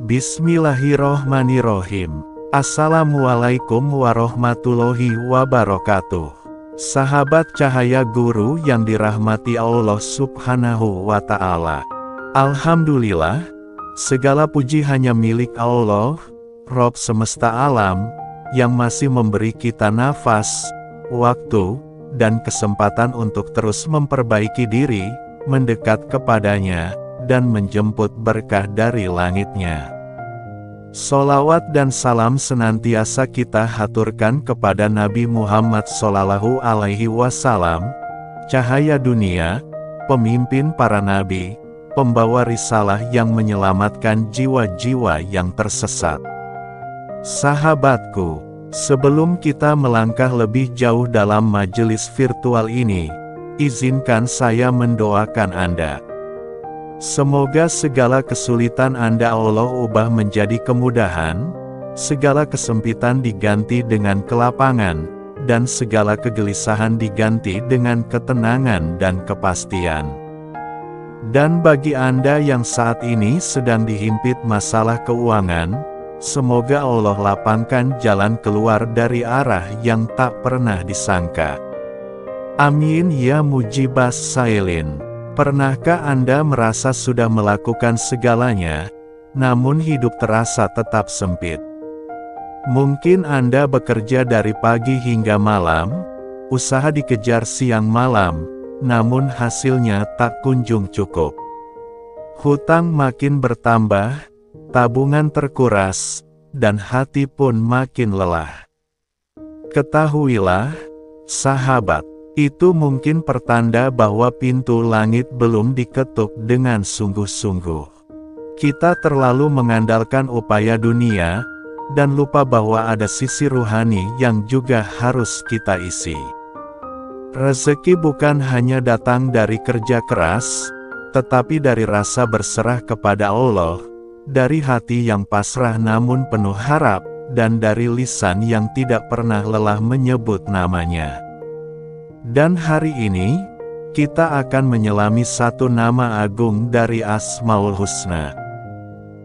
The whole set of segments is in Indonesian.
Bismillahirrohmanirrohim. Assalamualaikum warahmatullahi wabarakatuh. Sahabat cahaya guru yang dirahmati Allah Subhanahu wa Ta'ala. Alhamdulillah, segala puji hanya milik Allah, Rob semesta alam, yang masih memberi kita nafas, waktu, dan kesempatan untuk terus memperbaiki diri, mendekat kepadanya, dan menjemput berkah dari langitnya. Sholawat dan salam senantiasa kita haturkan kepada Nabi Muhammad Sallallahu Alaihi Wasallam, cahaya dunia, pemimpin para nabi, pembawa risalah yang menyelamatkan jiwa-jiwa yang tersesat. Sahabatku, sebelum kita melangkah lebih jauh dalam majelis virtual ini, izinkan saya mendoakan Anda. Semoga segala kesulitan Anda Allah ubah menjadi kemudahan, segala kesempitan diganti dengan kelapangan, dan segala kegelisahan diganti dengan ketenangan dan kepastian. Dan bagi Anda yang saat ini sedang dihimpit masalah keuangan, semoga Allah lapangkan jalan keluar dari arah yang tak pernah disangka. Amin ya mujibas sailin. Pernahkah Anda merasa sudah melakukan segalanya, namun hidup terasa tetap sempit? Mungkin Anda bekerja dari pagi hingga malam, usaha dikejar siang malam, namun hasilnya tak kunjung cukup. Hutang makin bertambah, tabungan terkuras, dan hati pun makin lelah. Ketahuilah, sahabat, itu mungkin pertanda bahwa pintu langit belum diketuk dengan sungguh-sungguh. Kita terlalu mengandalkan upaya dunia, dan lupa bahwa ada sisi ruhani yang juga harus kita isi. Rezeki bukan hanya datang dari kerja keras, tetapi dari rasa berserah kepada Allah, dari hati yang pasrah namun penuh harap, dan dari lisan yang tidak pernah lelah menyebut namanya. Dan hari ini, kita akan menyelami satu nama agung dari Asmaul Husna.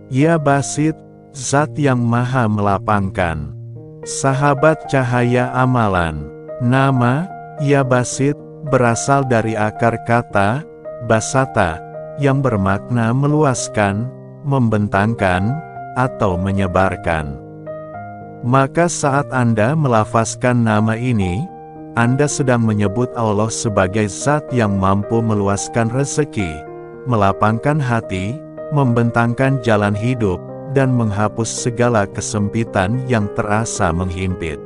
Ya Basit, Zat yang maha melapangkan. Sahabat cahaya amalan. Nama, Ya Basit, berasal dari akar kata, basata, yang bermakna meluaskan, membentangkan, atau menyebarkan. Maka saat Anda melafazkan nama ini, Anda sedang menyebut Allah sebagai zat yang mampu meluaskan rezeki, melapangkan hati, membentangkan jalan hidup, dan menghapus segala kesempitan yang terasa menghimpit.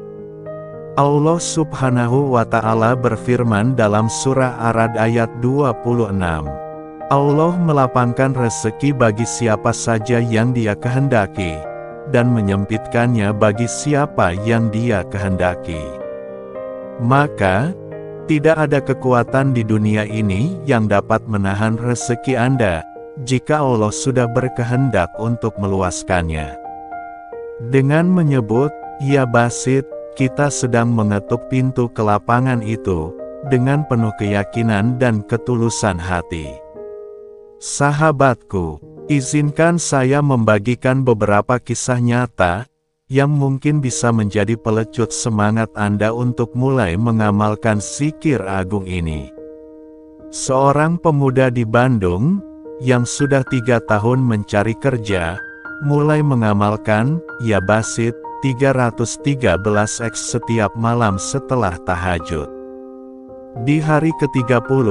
Allah Subhanahu wa Ta'ala berfirman dalam surah Ar-Ra'd ayat 26. Allah melapangkan rezeki bagi siapa saja yang Dia kehendaki, dan menyempitkannya bagi siapa yang Dia kehendaki. Maka, tidak ada kekuatan di dunia ini yang dapat menahan rezeki Anda, jika Allah sudah berkehendak untuk meluaskannya. Dengan menyebut, Ya Basit, kita sedang mengetuk pintu kelapangan itu, dengan penuh keyakinan dan ketulusan hati. Sahabatku, izinkan saya membagikan beberapa kisah nyata, yang mungkin bisa menjadi pelecut semangat Anda untuk mulai mengamalkan zikir agung ini. Seorang pemuda di Bandung, yang sudah 3 tahun mencari kerja, mulai mengamalkan, Ya Basit, 313x setiap malam setelah tahajud. Di hari ke-30,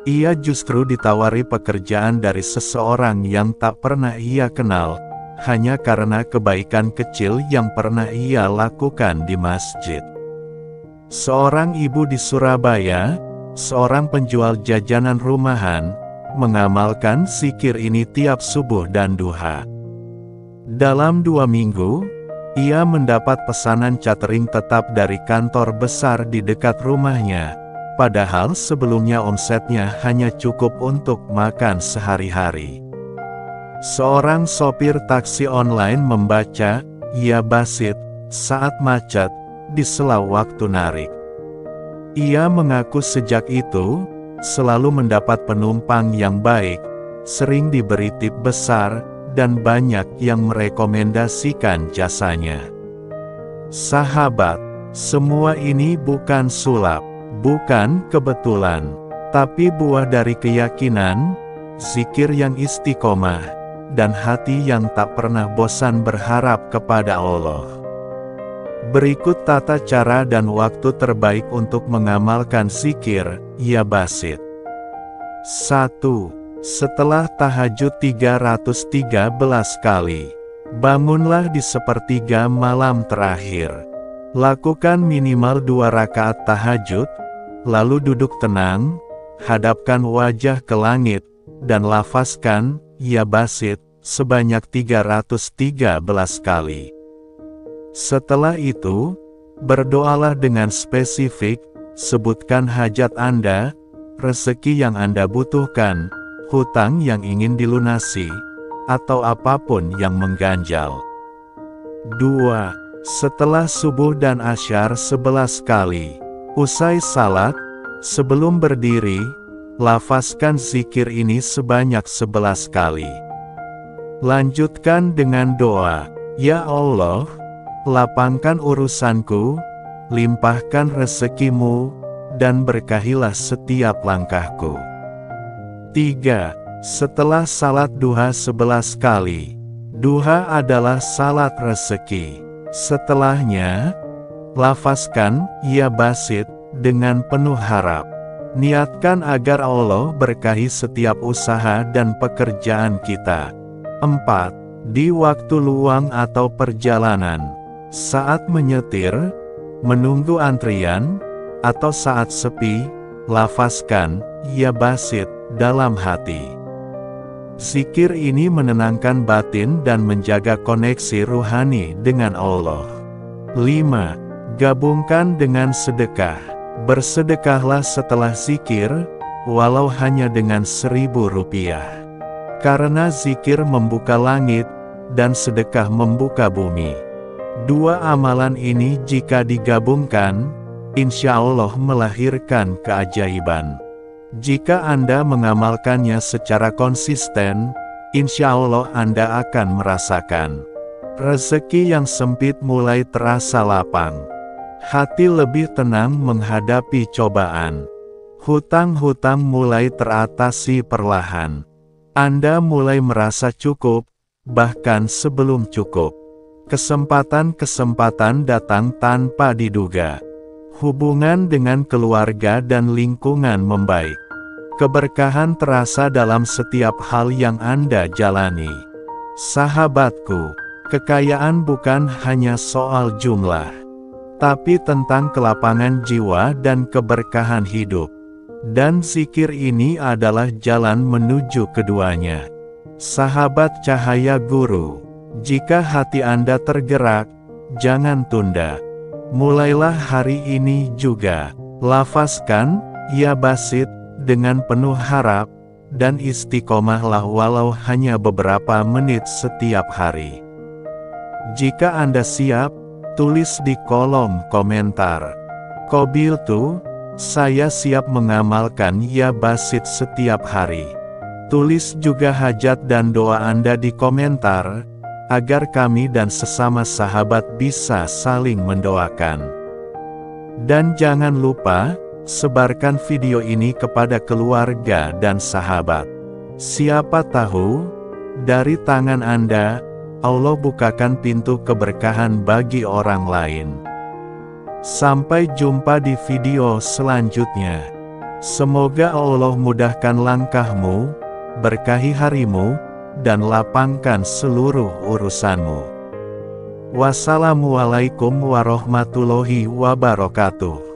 ia justru ditawari pekerjaan dari seseorang yang tak pernah ia kenal, hanya karena kebaikan kecil yang pernah ia lakukan di masjid. Seorang ibu di Surabaya, seorang penjual jajanan rumahan, mengamalkan zikir ini tiap subuh dan duha. Dalam 2 minggu, ia mendapat pesanan catering tetap dari kantor besar di dekat rumahnya, padahal sebelumnya omsetnya hanya cukup untuk makan sehari-hari. Seorang sopir taksi online membaca, Ya Basit, saat macet, di sela waktu narik. Ia mengaku sejak itu, selalu mendapat penumpang yang baik, sering diberi tip besar, dan banyak yang merekomendasikan jasanya. Sahabat, semua ini bukan sulap, bukan kebetulan, tapi buah dari keyakinan, zikir yang istiqomah, dan hati yang tak pernah bosan berharap kepada Allah. Berikut tata cara dan waktu terbaik untuk mengamalkan zikir, ya Basit. 1. Setelah tahajud 313 kali. Bangunlah di sepertiga malam terakhir. Lakukan minimal 2 rakaat tahajud, lalu duduk tenang, hadapkan wajah ke langit, dan lafazkan, ya Basit, sebanyak 313 kali. Setelah itu, berdoalah dengan spesifik, sebutkan hajat Anda, rezeki yang Anda butuhkan, hutang yang ingin dilunasi, atau apapun yang mengganjal. 2. Setelah subuh dan asyar 11 kali. Usai salat, sebelum berdiri, lafazkan zikir ini sebanyak 11 kali. Lanjutkan dengan doa, ya Allah, lapangkan urusanku, limpahkan rezekimu, dan berkahilah setiap langkahku. 3. Setelah salat duha 11 kali. Duha adalah salat rezeki. Setelahnya, lafazkan, ya Basit, dengan penuh harap. Niatkan agar Allah berkahi setiap usaha dan pekerjaan kita. 4. Di waktu luang atau perjalanan, saat menyetir, menunggu antrian, atau saat sepi, lafazkan, ya Basit, dalam hati. Zikir ini menenangkan batin dan menjaga koneksi ruhani dengan Allah. 5. Gabungkan dengan sedekah. Bersedekahlah setelah zikir, walau hanya dengan 1.000 rupiah. Karena zikir membuka langit, dan sedekah membuka bumi. 2 amalan ini jika digabungkan, insya Allah melahirkan keajaiban. Jika Anda mengamalkannya secara konsisten, insya Allah Anda akan merasakan rezeki yang sempit mulai terasa lapang. Hati lebih tenang menghadapi cobaan. Hutang-hutang mulai teratasi perlahan. Anda mulai merasa cukup, bahkan sebelum cukup. Kesempatan-kesempatan datang tanpa diduga. Hubungan dengan keluarga dan lingkungan membaik. Keberkahan terasa dalam setiap hal yang Anda jalani. Sahabatku, kekayaan bukan hanya soal jumlah, tapi tentang kelapangan jiwa dan keberkahan hidup. Dan zikir ini adalah jalan menuju keduanya. Sahabat Cahaya Guru, jika hati Anda tergerak, jangan tunda. Mulailah hari ini juga. Lafazkan, ya Basit, dengan penuh harap, dan istiqomahlah walau hanya beberapa menit setiap hari. Jika Anda siap, tulis di kolom komentar. Qabiltu, saya siap mengamalkan ya Basit setiap hari. Tulis juga hajat dan doa Anda di komentar, agar kami dan sesama sahabat bisa saling mendoakan. Dan jangan lupa, sebarkan video ini kepada keluarga dan sahabat. Siapa tahu, dari tangan Anda, Allah bukakan pintu keberkahan bagi orang lain. Sampai jumpa di video selanjutnya. Semoga Allah mudahkan langkahmu, berkahi harimu, dan lapangkan seluruh urusanmu. Wassalamualaikum warahmatullahi wabarakatuh.